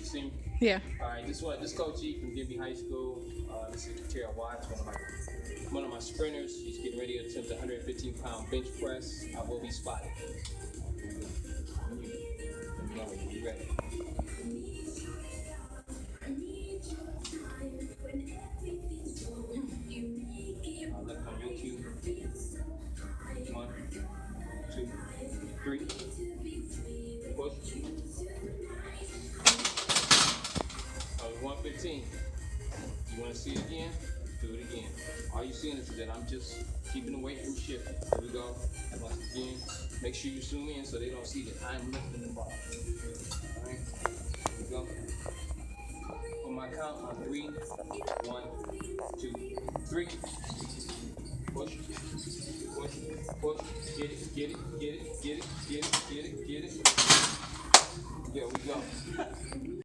You see me? Yeah. All right, this coach E from Gibby High School. This is Catera W, one of my sprinters. He's getting ready to attempt a 115-pound bench press. I will be spotted. Let me know when you're ready. Look on your cue. 1, 2, 3. Push. 115. You want to see it again? Do it again. All you're seeing is that I'm just keeping the weight from shifting. Here we go. Once again, make sure you zoom in so they don't see that I'm lifting the bar. All right. Here we go. On my count on 3. 1, 2, 3. Push. Push. Push. Get it. Get it. Get it. Get it. Get it. Get it. Get it. There we go.